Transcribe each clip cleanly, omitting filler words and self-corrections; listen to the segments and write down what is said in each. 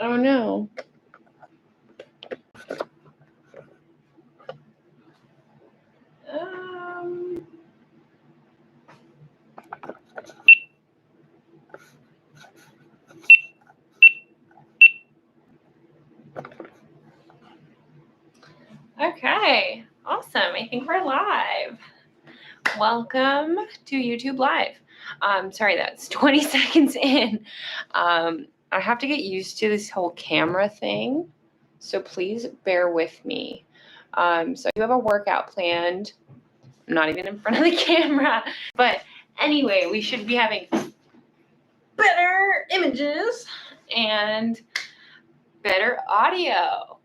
Oh no. Okay, awesome. I think we're live. Welcome to YouTube Live. Sorry, that's 20 seconds in. I have to get used to this whole camera thing, so please bear with me. So I do have a workout planned. I'm not even in front of the camera, but anyway, we should be having better images and better audio.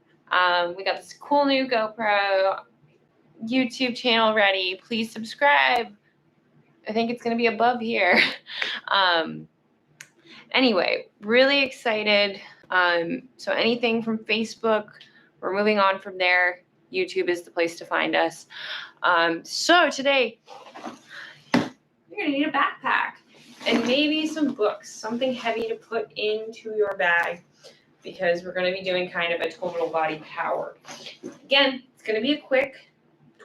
We got this cool new GoPro YouTube channel ready. Please subscribe. I think it's going to be above here. Anyway, really excited. So anything from Facebook, we're moving on from there. YouTube is the place to find us. So today, you're going to need a backpack and maybe some books, something heavy to put into your bag, because we're going to be doing kind of a total body power. Again, it's going to be a quick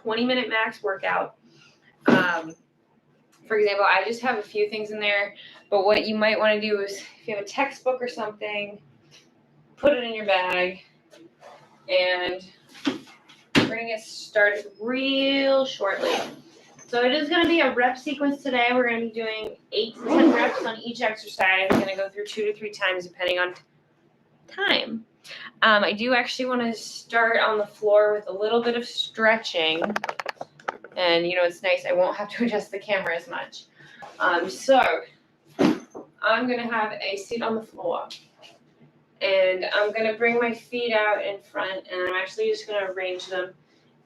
20-minute max workout. For example, I just have a few things in there, but what you might want to do is, if you have a textbook or something, put it in your bag, and we're going to get started real shortly. So it is going to be a rep sequence today. We're going to be doing 8 to 10 reps on each exercise. I'm going to go through 2 to 3 times depending on time. I do actually want to start on the floor with a little bit of stretching. And, you know, it's nice. I won't have to adjust the camera as much. So I'm going to have a seat on the floor. And I'm going to bring my feet out in front. And I'm actually just going to arrange them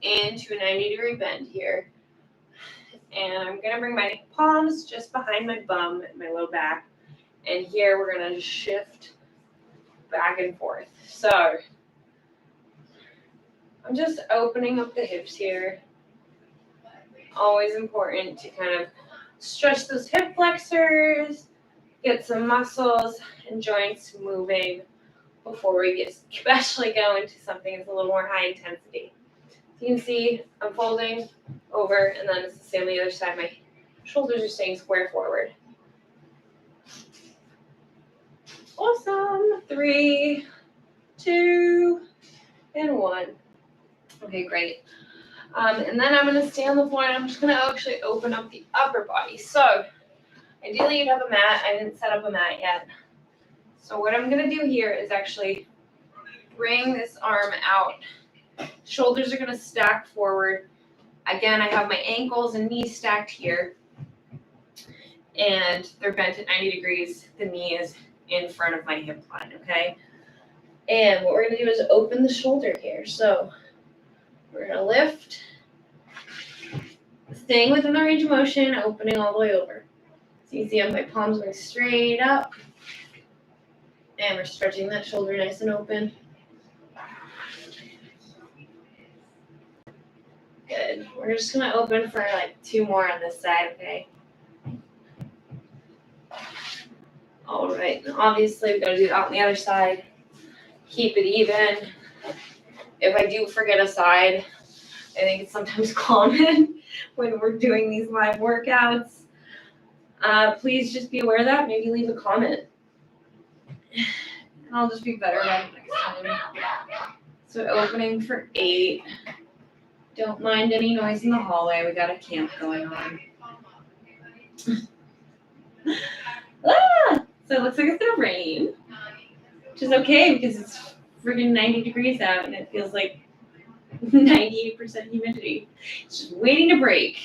into a 90-degree bend here. And I'm going to bring my palms just behind my bum and my low back. And here we're going to just shift back and forth. So I'm just opening up the hips here. Always important to kind of stretch those hip flexors, get some muscles and joints moving before we especially go into something that's a little more high intensity. So you can see I'm folding over, and then it's the same on the other side. My shoulders are staying square forward. Awesome. 3, 2, and 1. Okay, great. And then I'm going to stay on the floor, and I'm just going to actually open up the upper body. So ideally you'd have a mat. I didn't set up a mat yet. So what I'm going to do here is actually bring this arm out. Shoulders are going to stack forward. Again, I have my ankles and knees stacked here. And they're bent at 90 degrees. The knee is in front of my hip line, okay? And what we're going to do is open the shoulder here. So we're going to lift, staying within the range of motion, opening all the way over. So you can see I have my palms going straight up. And we're stretching that shoulder nice and open. Good. We're just going to open for like 2 more on this side, okay? All right. And obviously, we've got to do that on the other side. Keep it even. If I do forget a side, I think it's sometimes common when we're doing these live workouts. Please just be aware of that. Maybe leave a comment. And I'll just be better about it next time. So opening for 8. Don't mind any noise in the hallway. We got a camp going on. So it looks like it's gonna rain, which is okay because it's friggin' 90 degrees out and it feels like 98% humidity. It's just waiting to break.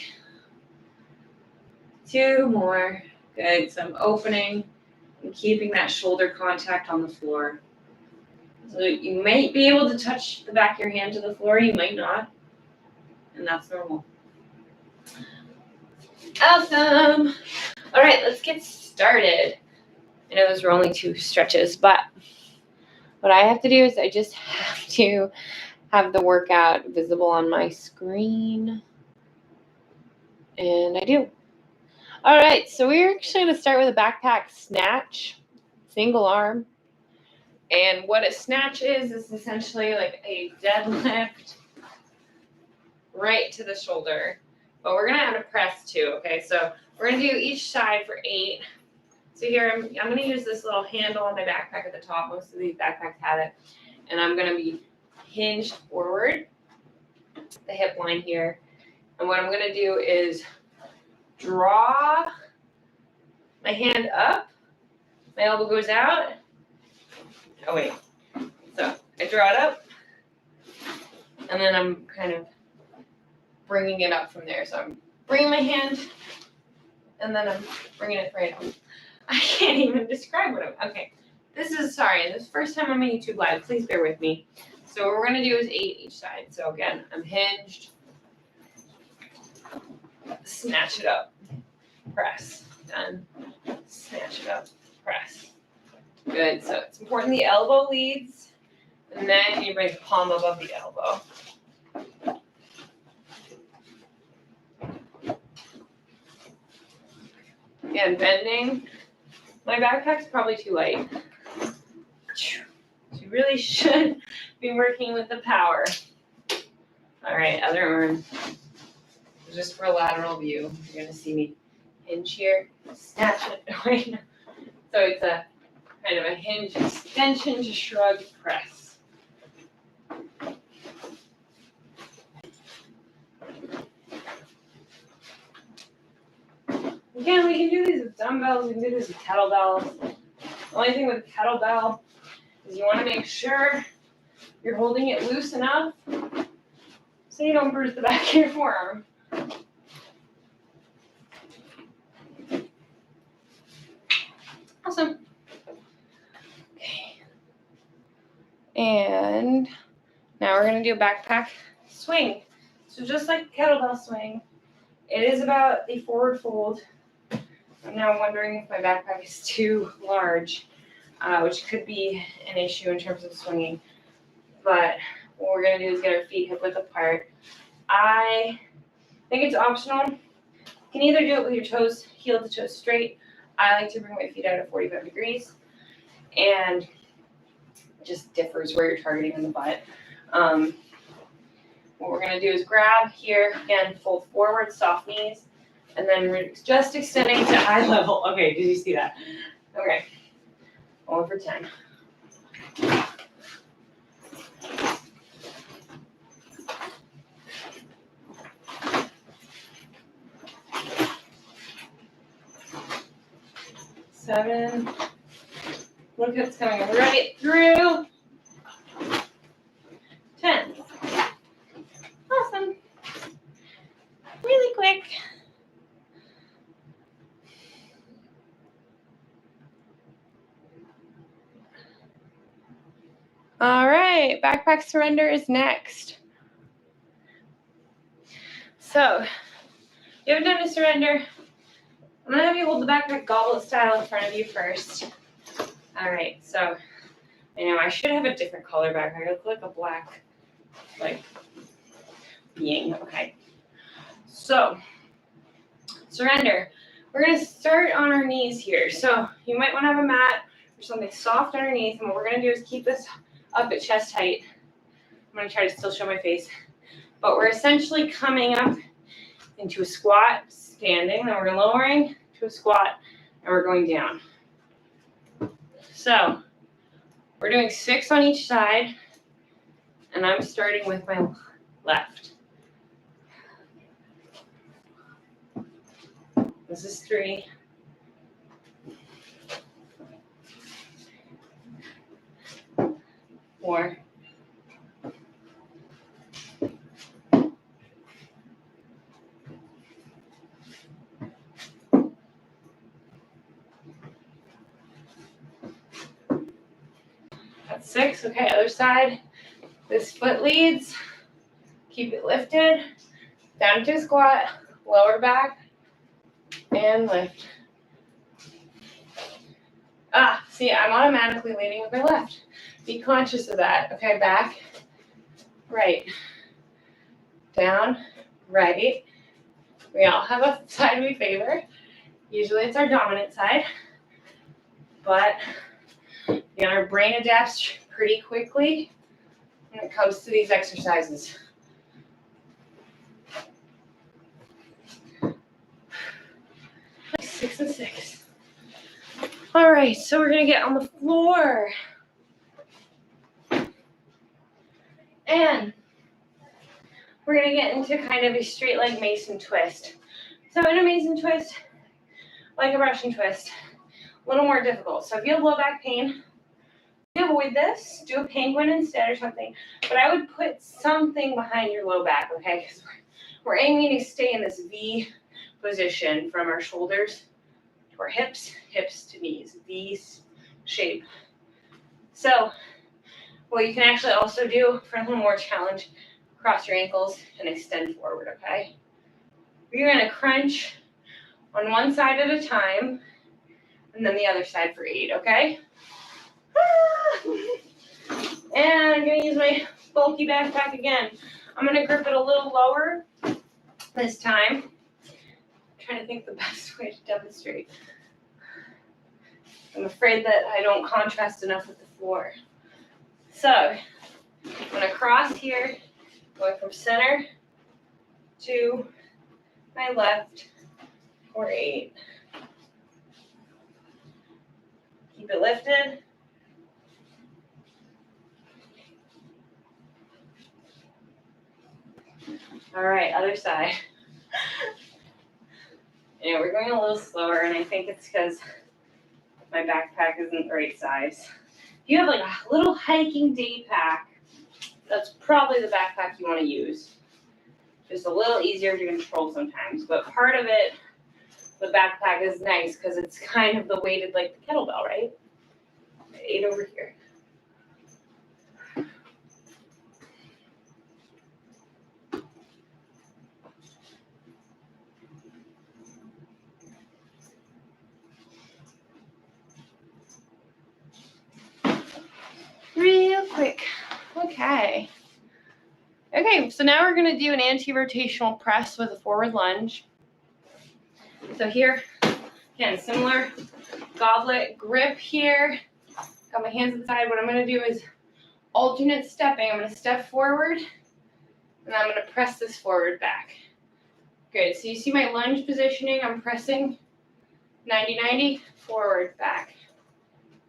2 more. Good. So I'm opening and keeping that shoulder contact on the floor. So you might be able to touch the back of your hand to the floor. You might not. And that's normal. Awesome. All right, let's get started. I know those were only 2 stretches, but what I have to do is I just have to have the workout visible on my screen. And I do. All right, so we're actually going to start with a backpack snatch, single arm. And what a snatch is essentially like a deadlift right to the shoulder. But we're going to add a press too, okay? So we're going to do each side for 8. So here I'm going to use this little handle on my backpack at the top. Most of these backpacks have it. And I'm going to be hinged forward, the hip line here. And what I'm going to do is draw my hand up. My elbow goes out. Oh, wait. So I draw it up. And then I'm kind of bringing it up from there. So I'm bringing my hand. And then I'm bringing it right up. I can't even describe what I'm... Okay. This is the first time I'm on YouTube Live. Please bear with me. So what we're going to do is 8 each side. So again, I'm hinged. Snatch it up. Press. Done. Snatch it up. Press. Good. So it's important the elbow leads. And then you bring the palm above the elbow. Again, bending. My backpack's probably too light. You really should be working with the power. All right, other arm. Just for a lateral view, you're going to see me hinge here, snatch it. Wait. So it's a kind of a hinge extension to shrug press. Again, we can do these with dumbbells, we can do this with kettlebells. The only thing with a kettlebell is you want to make sure you're holding it loose enough so you don't bruise the back of your forearm. Awesome. Okay. And now we're going to do a backpack swing. So just like kettlebell swing, it is about the forward fold. I'm now wondering if my backpack is too large, which could be an issue in terms of swinging. But what we're going to do is get our feet hip width apart. I think it's optional. You can either do it with your toes, heel to toe straight. I like to bring my feet out at 45 degrees. And it just differs where you're targeting in the butt. What we're going to do is grab here, again, fold forward, soft knees. And then we're just extending to eye level. Okay, did you see that? Okay. 1 for 10. Seven. Look, it's coming right through. 10. Awesome. Really quick. All right, backpack surrender is next. So, if you haven't done a surrender, I'm gonna have you hold the backpack goblet style in front of you first. All right, so I know I should have a different color backpack. I look like a black, being. Okay. So, surrender. We're gonna start on our knees here. So you might want to have a mat or something soft underneath. And what we're gonna do is keep this up at chest height. I'm gonna try to still show my face, but we're essentially coming up into a squat, standing, then we're lowering to a squat, and we're going down. So we're doing 6 on each side, and I'm starting with my left. This is 3. Four. That's 6. Okay, other side. This foot leads. Keep it lifted. Down to a squat. Lower back. And lift. See, I'm automatically leading with my left. Be conscious of that. Okay, back. Right. Down. Right. We all have a side we favor. Usually it's our dominant side. But you Again, our brain adapts pretty quickly when it comes to these exercises. Like 6 and 6. All right, so we're gonna get on the floor. And we're gonna get into kind of a straight leg Mason twist. So in a Mason twist, like a Russian twist, a little more difficult. So if you have low back pain, you avoid this, do a penguin instead or something. But I would put something behind your low back, okay? Because we're aiming to stay in this V position from our shoulders to our hips, hips to knees, V shape. So what you can actually also do for a little more challenge, cross your ankles and extend forward, okay? You're gonna crunch on one side at a time and then the other side for 8, okay? And I'm gonna use my bulky backpack again. I'm gonna grip it a little lower this time. I'm trying to think the best way to demonstrate. I'm afraid that I don't contrast enough with the floor. So I'm gonna cross here, going from center to my left for 8. Keep it lifted. All right, other side. Yeah, we're going a little slower, and I think it's because my backpack isn't the right size. If you have like a little hiking day pack, that's probably the backpack you want to use. Just a little easier to control sometimes, but part of it, the backpack is nice because it's kind of the weighted like the kettlebell, right? 8 over here. Real quick. Okay. Okay, so now we're going to do an anti-rotational press with a forward lunge. So here, again, similar goblet grip here. Got my hands inside. What I'm going to do is alternate stepping. I'm going to step forward, and I'm going to press this forward back. Good. So you see my lunge positioning. I'm pressing 90-90, forward, back.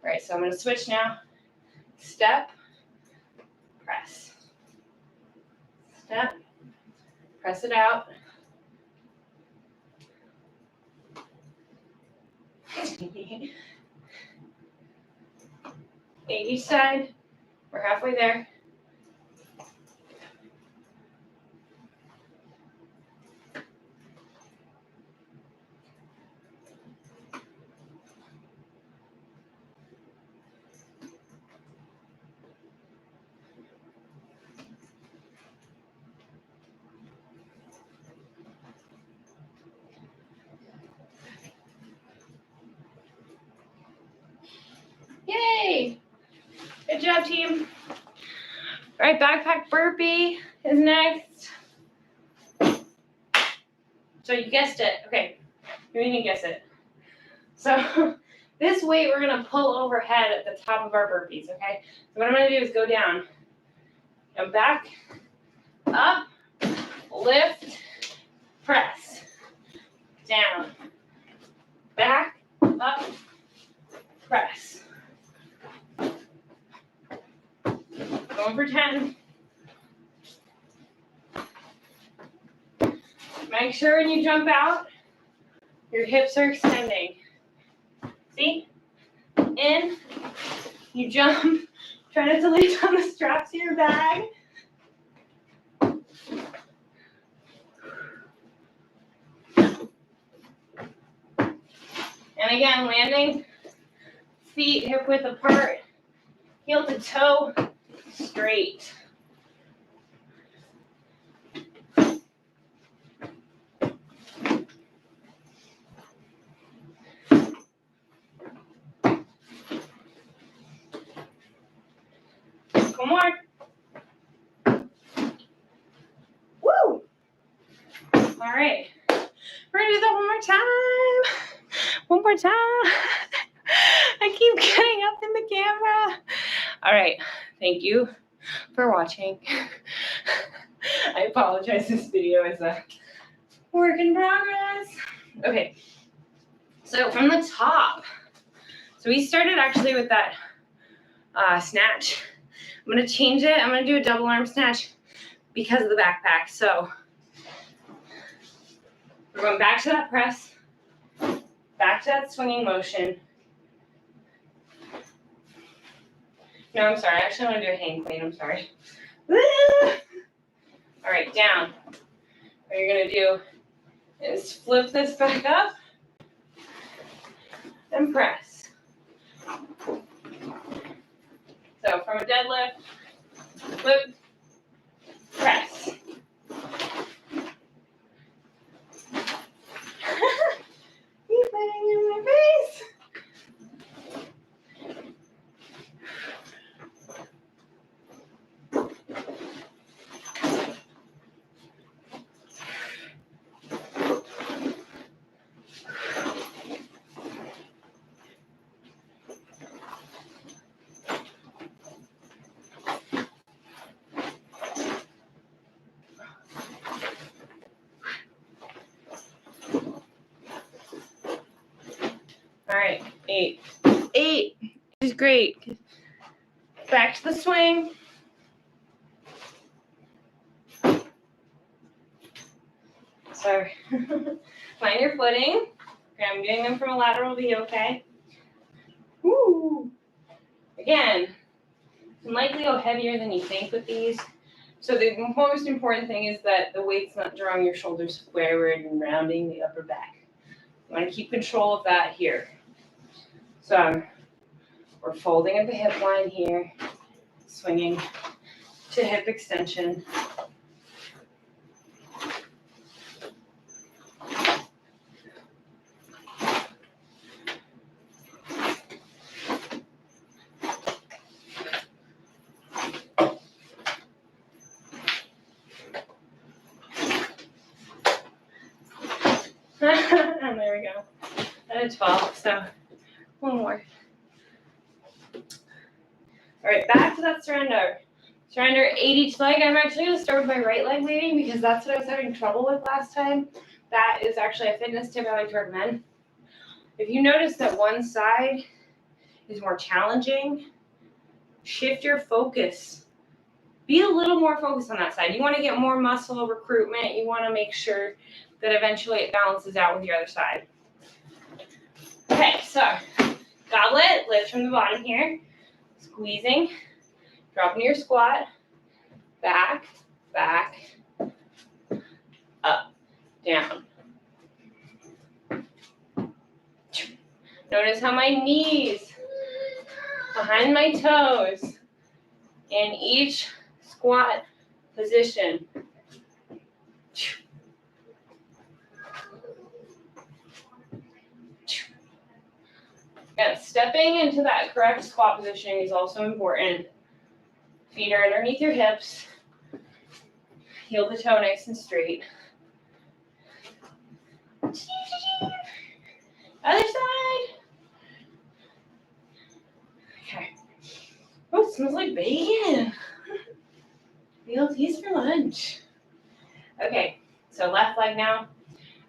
All right, so I'm going to switch now. Step, press. Step, press it out. Each side, we're halfway there. Yay! Good job, team. All right, backpack burpee is next. So you guessed it. Okay, you didn't guess it. So this weight we're gonna pull overhead at the top of our burpees, okay? So what I'm gonna do is go down. Go back, up, lift, press. Down, back, up, press. Going for 10. Make sure when you jump out, your hips are extending. See? In, you jump, try not to lay down the straps of your bag. And again, landing, feet hip width apart, heel to toe, straight. One more. Woo! All right. We're gonna do that one more time. One more time. I keep getting up in the camera. All right, thank you for watching. I apologize, this video is a work in progress. Okay, so from the top, so we started actually with that snatch. I'm gonna change it. I'm gonna do a double arm snatch because of the backpack. So we're going back to that press, back to that swinging motion. No, I'm sorry. Actually, I want to do a hang clean. I'm sorry. All right, down. What you're going to do is flip this back up and press. So from a deadlift, flip, press. He's laying in my face. All right, 8. 8 is great. Back to the swing. Sorry. Find your footing. Okay, I'm doing them from a lateral V, okay? Woo! Again, you can likely go heavier than you think with these. So the most important thing is that the weight's not drawing your shoulders forward and rounding the upper back. You want to keep control of that here. So we're folding at the hip line here, swinging to hip extension. And there we go. And a 12, so one more. All right, back to that surrender. Surrender 8 each leg. I'm actually going to start with my right leg leading because that's what I was having trouble with last time. That is actually a fitness tip I like to recommend. If you notice that one side is more challenging, shift your focus. Be a little more focused on that side. You want to get more muscle recruitment. You want to make sure that eventually it balances out with your other side. Okay, so goblet lift from the bottom here. Squeezing, drop into your squat, back, back, up, down. Notice how my knees behind my toes in each squat position. Yeah, stepping into that correct squat position is also important. Feet are underneath your hips. Heel to toe nice and straight. Other side. Okay. Oh, it smells like bacon. BLTs for lunch. Okay, so left leg now.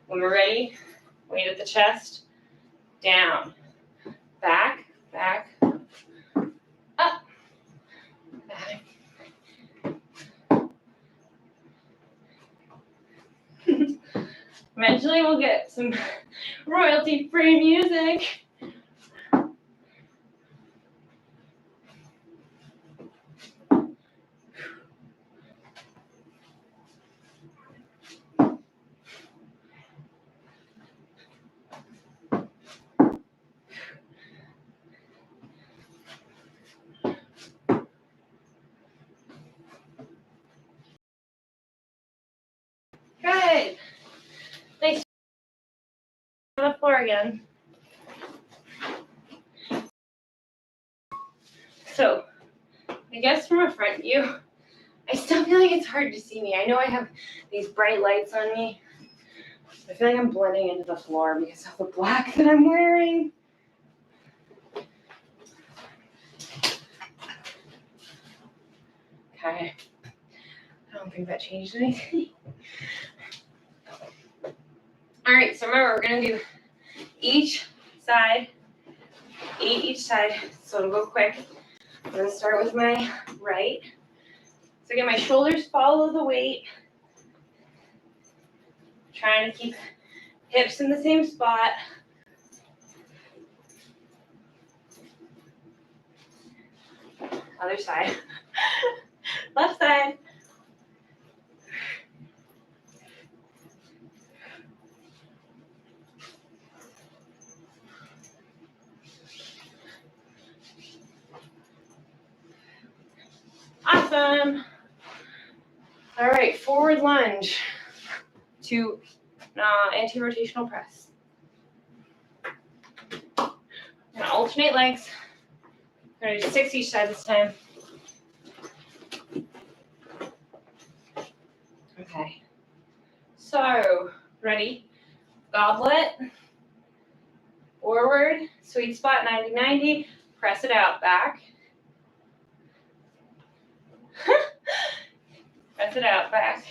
When we're ready, weight at the chest, down, back, back, up, back. Eventually we'll get some royalty-free music. Good. Nice. On the floor again. So, I guess from a front view, I still feel like it's hard to see me. I know I have these bright lights on me. I feel like I'm blending into the floor because of the black that I'm wearing. Okay. I don't think that changed anything. All right, so remember, we're going to do each side, 8 each side, so it'll go quick. I'm going to start with my right. So again, my shoulders follow the weight. Trying to keep hips in the same spot. Other side. Left side. Awesome. All right, forward lunge to anti-rotational press. I'm gonna alternate legs. I'm gonna do 6 each side this time. Okay. So, ready? Goblet. Forward, sweet spot, 90-90. Press it out, back. Press it out, back.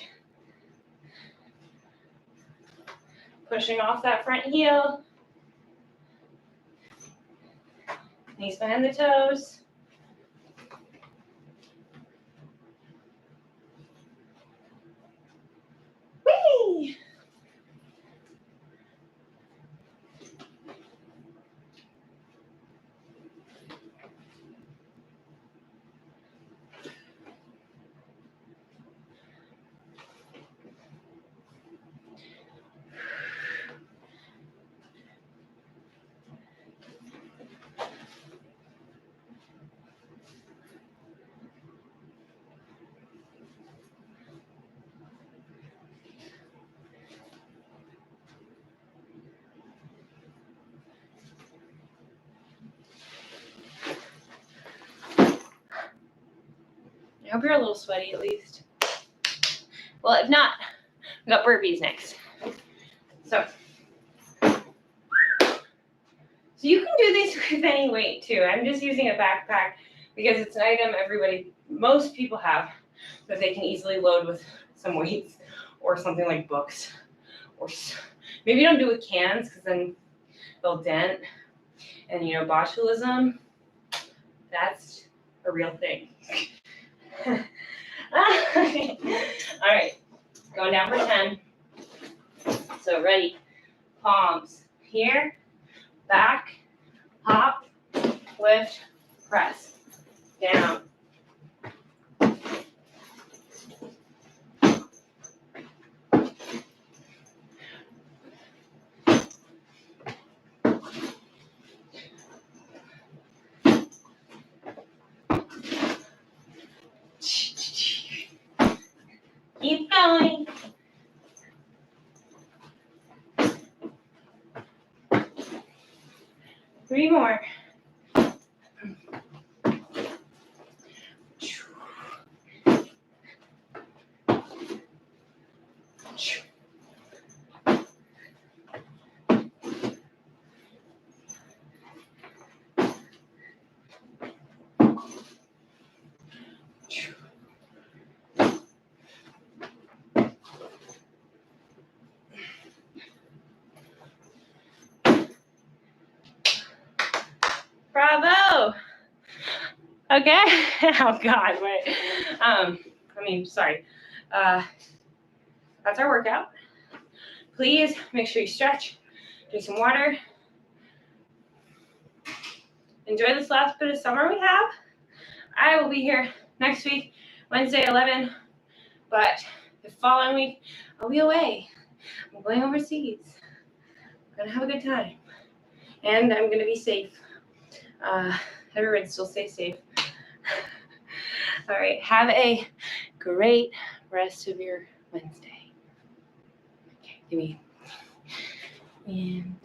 Pushing off that front heel. Knees behind the toes. Whee! I hope you're a little sweaty at least. Well, if not, we got burpees next. So you can do these with any weight too. I'm just using a backpack because it's an item most people have that they can easily load with some weights or something like books. Or maybe don't do it with cans because then they'll dent. And botulism, that's a real thing. Okay. All right, going down for 10. So ready, palms here, back, hop, lift, press, down. Keep going. Three more. Bravo. Okay. Oh God, wait. Sorry. That's our workout. Please make sure you stretch, drink some water. Enjoy this last bit of summer we have. I will be here next week, Wednesday, 11. But the following week, I'll be away. I'm going overseas. I'm going to have a good time. And I'm going to be safe. Everyone still stay safe. All right. Have a great rest of your Wednesday. Okay, give me. And